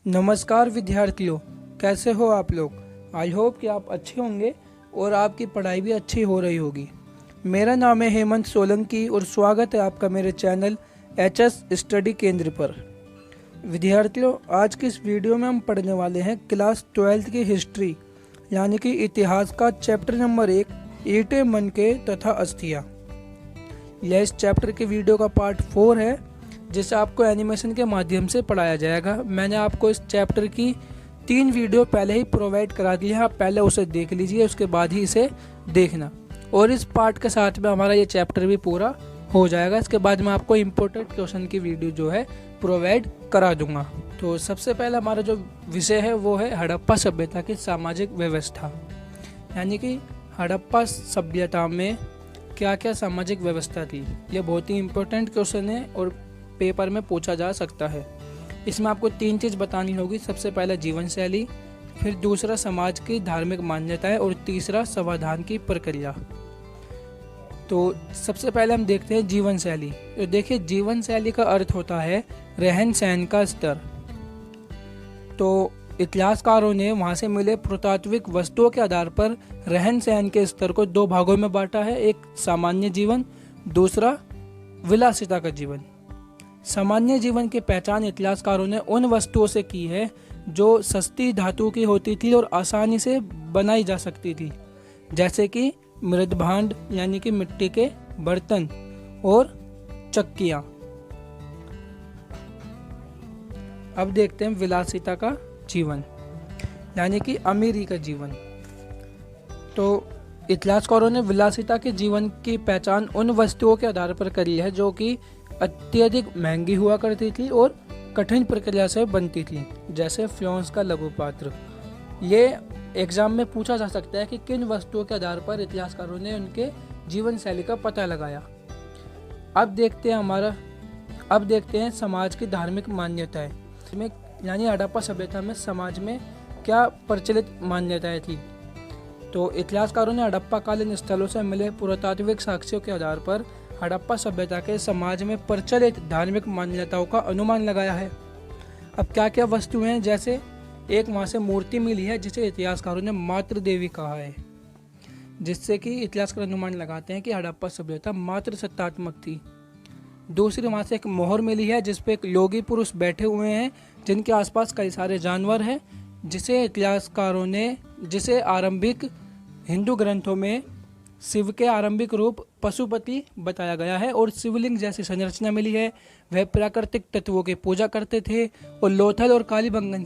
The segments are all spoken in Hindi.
नमस्कार विद्यार्थियों, कैसे हो आप लोग। आई होप कि आप अच्छे होंगे और आपकी पढ़ाई भी अच्छी हो रही होगी। मेरा नाम है हेमंत सोलंकी और स्वागत है आपका मेरे चैनल एचएस स्टडी केंद्र पर। विद्यार्थियों, आज की इस वीडियो में हम पढ़ने वाले हैं क्लास 12 की हिस्ट्री यानी कि इतिहास का चैप्टर नंबर 1 ईंटें, मनके तथा अस्थियाँ। यह इस चैप्टर के वीडियो का पार्ट 4 है जिसे आपको एनिमेशन के माध्यम से पढ़ाया जाएगा। मैंने आपको इस चैप्टर की 3 वीडियो पहले ही प्रोवाइड करा दी है, आप पहले उसे देख लीजिए, उसके बाद ही इसे देखना। और इस पार्ट के साथ में हमारा ये चैप्टर भी पूरा हो जाएगा। इसके बाद मैं आपको इम्पोर्टेंट क्वेश्चन की वीडियो जो है प्रोवाइड करा दूंगा। तो सबसे पहला हमारा जो विषय है वो है हड़प्पा सभ्यता की सामाजिक व्यवस्था, यानी कि हड़प्पा सभ्यता में क्या क्या सामाजिक व्यवस्था थी। यह बहुत ही इम्पोर्टेंट क्वेश्चन है और पेपर में पूछा जा सकता है। इसमें आपको 3 चीज़ बतानी होगी। सबसे पहला जीवन शैली, फिर दूसरा समाज की धार्मिक मान्यताएं और तीसरा समाधान की प्रक्रिया। तो सबसे पहले हम देखते हैं जीवन शैली। तो देखिए, जीवन शैली का अर्थ होता है रहन सहन का स्तर। तो इतिहासकारों ने वहाँ से मिले पुरातात्विक वस्तुओं के आधार पर रहन सहन के स्तर को 2 भागों में बांटा है। एक सामान्य जीवन, दूसरा विलासिता का जीवन। सामान्य जीवन की पहचान इतिहासकारों ने उन वस्तुओं से की है जो सस्ती धातु की होती थी और आसानी से बनाई जा सकती थी, जैसे कि मृदभांड यानी कि मिट्टी के बर्तन और चक्कियां। अब देखते हैं विलासिता का जीवन यानी कि अमीरी का जीवन। तो इतिहासकारों ने विलासिता के जीवन की पहचान उन वस्तुओं के आधार पर करी है जो कि अत्यधिक महंगी हुआ करती थी और कठिन प्रक्रिया से बनती थी, जैसे फ्योंस का लघु पात्र। ये एग्जाम में पूछा जा सकता है कि किन वस्तुओं के आधार पर इतिहासकारों ने उनके जीवन शैली का पता लगाया। अब देखते हैं समाज की धार्मिक मान्यताएं में, यानी हड़प्पा सभ्यता में समाज में क्या प्रचलित मान्यताएं थी। तो इतिहासकारों ने हड़प्पा कालीन स्थलों से मिले पुरातात्विक साक्ष्यों के आधार पर हड़प्पा सभ्यता के समाज में प्रचलित धार्मिक मान्यताओं का अनुमान लगाया है। अब क्या क्या वस्तुएं हैं, जैसे एक वहाँ से मूर्ति मिली है जिसे इतिहासकारों ने मातृ देवी कहा है, जिससे कि इतिहासकार अनुमान लगाते हैं कि हड़प्पा सभ्यता मातृ सत्तात्मक थी। दूसरी वहाँ से एक मोहर मिली है जिसपे एक योगी पुरुष बैठे हुए हैं जिनके आसपास कई सारे जानवर हैं, जिसे आरंभिक हिंदू ग्रंथों में शिव के आरंभिक रूप पशुपति बताया गया है। और शिवलिंग जैसी संरचना मिली है। वह प्राकृतिक तत्वों की पूजा करते थे। और लोथल और कालीबंगन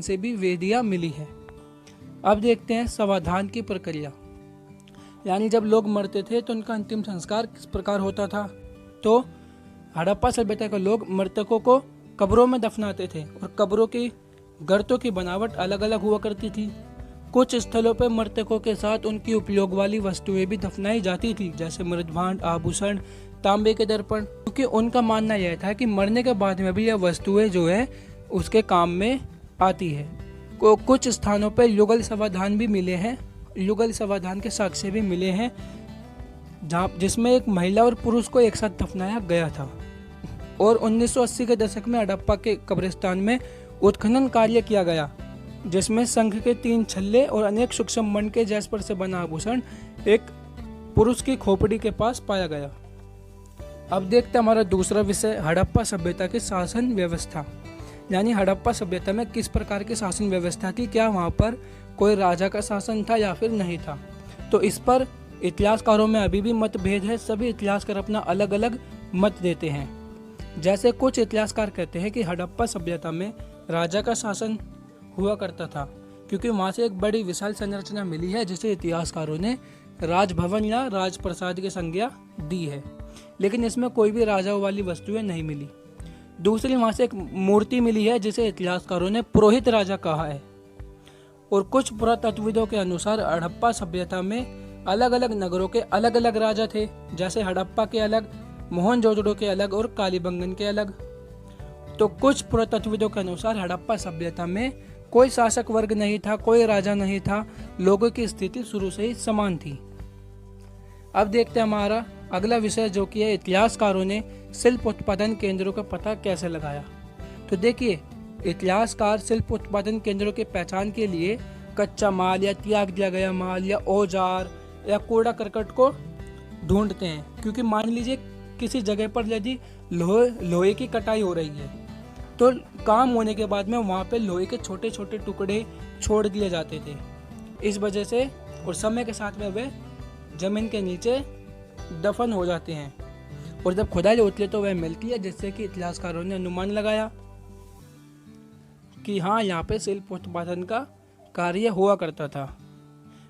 से भी वेदियां मिली है। अब देखते हैं समाधान की प्रक्रिया, यानी जब लोग मरते थे तो उनका अंतिम संस्कार किस प्रकार होता था। तो हड़प्पा सभ्यता के लोग मृतकों को कब्रों में दफनाते थे और कब्रों की गर्तों की बनावट अलग अलग हुआ करती थी। कुछ स्थलों पर मृतकों के साथ उनकी उपयोग वाली वस्तुएं भी दफनाई जाती थी, जैसे मृदभांड, आभूषण, तांबे के दर्पण, क्योंकि उनका मानना यह था कि मरने के बाद में भी यह वस्तुएं जो है उसके काम में आती है। कुछ स्थानों पर युगल समाधान भी मिले हैं, युगल समाधान के साक्ष्य भी मिले हैं जिसमें एक महिला और पुरुष को एक साथ दफनाया गया था। और 1980 के दशक में हड़प्पा के कब्रिस्तान में उत्खनन कार्य किया गया जिसमें शंख के 3 छल्ले और अनेक सूक्ष्म मणके जैस्पर से बना आभूषण एक पुरुष की खोपड़ी के पास पाया गया। अब देखते हैं हमारा दूसरा विषय हड़प्पा सभ्यता की शासन व्यवस्था, यानी हड़प्पा सभ्यता में किस प्रकार की शासन व्यवस्था थी, क्या वहाँ पर कोई राजा का शासन था या फिर नहीं था। तो इस पर इतिहासकारों में अभी भी मतभेद है। सभी इतिहासकार अपना अलग अलग मत देते हैं। जैसे कुछ इतिहासकार कहते हैं कि हड़प्पा सभ्यता में राजा का शासन हुआ करता था, क्योंकि वहाँ से एक बड़ी विशाल संरचना मिली है जिसे इतिहासकारों ने राजभवन या राजप्रसाद की संज्ञा दी है, लेकिन इसमें कोई भी राजाओं वाली वस्तुएं नहीं मिली। दूसरी वहाँ से एक मूर्ति मिली है जिसे इतिहासकारों ने पुरोहित राजा कहा है। और कुछ पुरातत्वविदों के अनुसार हड़प्पा सभ्यता में अलग अलग नगरों के अलग अलग राजा थे, जैसे हड़प्पा के अलग, मोहनजोदड़ो के अलग और कालीबंगन के अलग। तो कुछ पुरातत्वविदों के अनुसार हड़प्पा सभ्यता में कोई शासक वर्ग नहीं था, कोई राजा नहीं था, लोगों की स्थिति शुरू से ही समान थी। अब देखते हैं हमारा अगला विषय जो कि है इतिहासकारों ने शिल्प उत्पादन केंद्रों का पता कैसे लगाया। तो देखिए, इतिहासकार शिल्प उत्पादन केंद्रों की पहचान के लिए कच्चा माल या त्याग दिया गया माल या औजार या कूड़ा करकट को ढूंढते हैं, क्योंकि मान लीजिए किसी जगह पर यदि लोहे की कटाई हो रही है तो काम होने के बाद में वहाँ पे लोहे के छोटे छोटे टुकड़े छोड़ दिए जाते थे। इस वजह से और समय के साथ में वे जमीन के नीचे दफन हो जाते हैं और जब खुदाई होती है तो वह मिलती है, जिससे कि इतिहासकारों ने अनुमान लगाया कि हाँ, यहाँ पे शिल्प उत्पादन का कार्य हुआ करता था।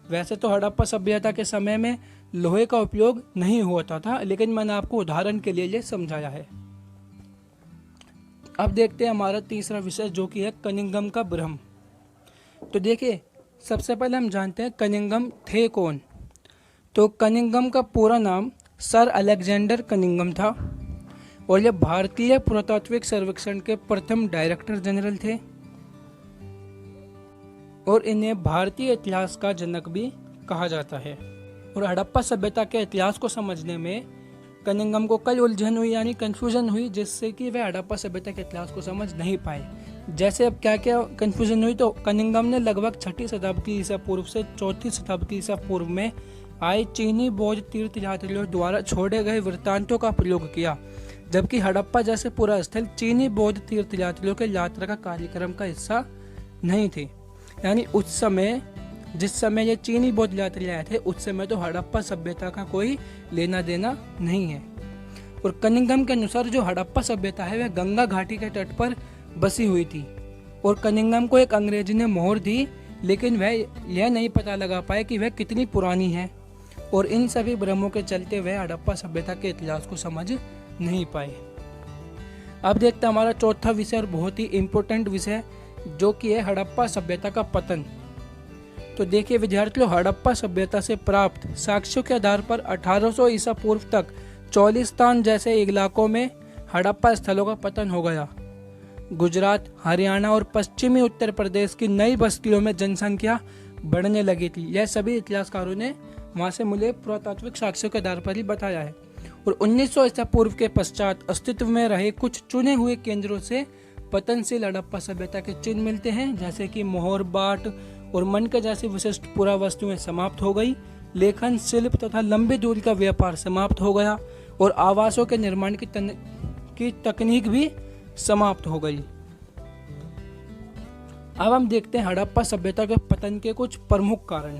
वैसे तो हड़प्पा सभ्यता के समय में लोहे का उपयोग नहीं होता था, लेकिन मैंने आपको उदाहरण के लिए ये समझाया है। अब देखते हैं हमारा तीसरा विषय, जो कि है कनिंघम का भ्रम। तो देखिए, सबसे पहले हम जानते हैं कनिंघम थे कौन। तो कनिंघम का पूरा नाम सर अलेक्जेंडर कनिंघम था और ये भारतीय पुरातात्विक सर्वेक्षण के प्रथम डायरेक्टर जनरल थे और इन्हें भारतीय इतिहास का जनक भी कहा जाता है। और हड़प्पा सभ्यता के इतिहास को समझने में कनिंघम को कई उलझन हुई, यानी कंफ्यूजन हुई, जिससे कि वे हड़प्पा सभ्यता के इतिहास को समझ नहीं पाए। जैसे अब क्या क्या कंफ्यूजन हुई, तो कनिंघम ने लगभग 6ठी शताब्दी ईसा पूर्व से 4ठी शताब्दी ईसा पूर्व में आए चीनी बौद्ध तीर्थयात्रियों द्वारा छोड़े गए वृत्तांतों का प्रयोग किया, जबकि हड़प्पा जैसे पूरा स्थल चीनी बौद्ध तीर्थयात्रियों के यात्रा का कार्यक्रम का हिस्सा नहीं थे। यानी उस समय, जिस समय ये चीनी बौद्ध यात्री आए थे, उस समय तो हड़प्पा सभ्यता का कोई लेना देना नहीं है। और कनिंघम के अनुसार जो हड़प्पा सभ्यता है वह गंगा घाटी के तट पर बसी हुई थी और कनिंघम को एक अंग्रेजी ने मोहर दी, लेकिन वह यह नहीं पता लगा पाए कि वह कितनी पुरानी है और इन सभी भ्रमों के चलते वह हड़प्पा सभ्यता के इतिहास को समझ नहीं पाए। अब देखते हैं हमारा चौथा विषय और बहुत ही इम्पोर्टेंट विषय, जो कि है हड़प्पा सभ्यता का पतन। तो देखिए विद्यार्थियों, हड़प्पा सभ्यता से प्राप्त साक्ष्यों के आधार पर 1800 ईसा पूर्व तक चौलिस्तान जैसे इलाकों में हड़प्पा स्थलों का पतन हो गया। गुजरात, हरियाणा और पश्चिमी उत्तर प्रदेश की नई बस्तियों में जनसंख्या बढ़ने लगी थी। यह सभी इतिहासकारों ने वहां से मिले पुरातात्विक साक्ष्यों के आधार पर ही बताया है। और 1900 ईसा पूर्व के पश्चात अस्तित्व में रहे कुछ चुने हुए केंद्रों से पतनशील हड़प्पा सभ्यता के चिन्ह मिलते हैं, जैसे कि मोहर, बाट और मनका जैसी विशिष्ट पुरावस्तुएं समाप्त हो गई। लेखन, शिल्प तथा लंबी दूरी का व्यापार समाप्त हो गया और आवासों के निर्माण की तकनीक भी समाप्त हो गई। अब हम देखते हैं हड़प्पा सभ्यता के पतन के कुछ प्रमुख कारण,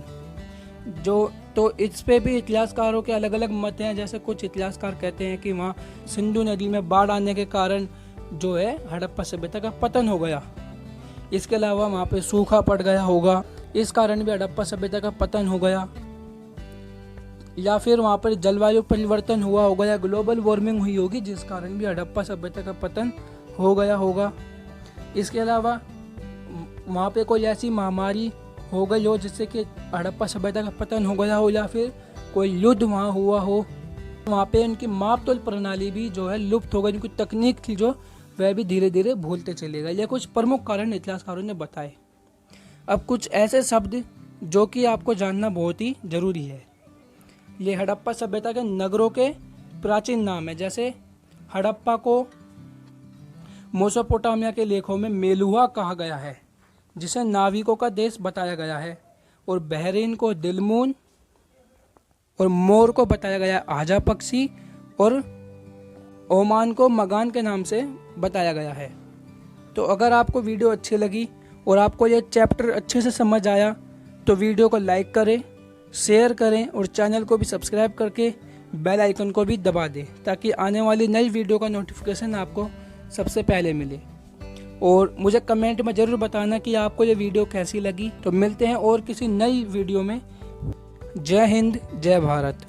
तो इस पे भी इतिहासकारों के अलग अलग मत हैं। जैसे कुछ इतिहासकार कहते हैं कि वहाँ सिंधु नदी में बाढ़ आने के कारण जो है हड़प्पा सभ्यता का पतन हो गया। इसके अलावा वहाँ पे सूखा पड़ गया होगा, इस कारण भी हड़प्पा सभ्यता का पतन हो गया। या फिर वहाँ पर जलवायु परिवर्तन हुआ होगा या ग्लोबल वार्मिंग हुई होगी, जिस कारण भी हड़प्पा सभ्यता का पतन हो गया होगा। इसके अलावा वहाँ पे कोई ऐसी महामारी हो गई हो जिससे कि हड़प्पा सभ्यता का पतन हो गया हो, या फिर कोई युद्ध वहाँ हुआ हो, वहाँ पे उनकी माप-तोल प्रणाली भी जो है लुप्त हो गई, उनकी तकनीक थी जो वह भी धीरे धीरे भूलते चले गए। ये कुछ प्रमुख कारण इतिहासकारों ने बताए। अब कुछ ऐसे शब्द जो कि आपको जानना बहुत ही जरूरी है। ये हड़प्पा सभ्यता के नगरों के प्राचीन नाम है। जैसे हड़प्पा को मेसोपोटामिया के लेखों में मेलुहा कहा गया है, जिसे नाविकों का देश बताया गया है, और बहरीन को दिलमून और मोर को बताया गया आजा पक्षी, और ओमान को मगान के नाम से बताया गया है। तो अगर आपको वीडियो अच्छी लगी और आपको ये चैप्टर अच्छे से समझ आया तो वीडियो को लाइक करें, शेयर करें और चैनल को भी सब्सक्राइब करके बेल आइकन को भी दबा दें, ताकि आने वाली नई वीडियो का नोटिफिकेशन आपको सबसे पहले मिले। और मुझे कमेंट में ज़रूर बताना कि आपको ये वीडियो कैसी लगी। तो मिलते हैं और किसी नई वीडियो में। जय हिंद, जय भारत।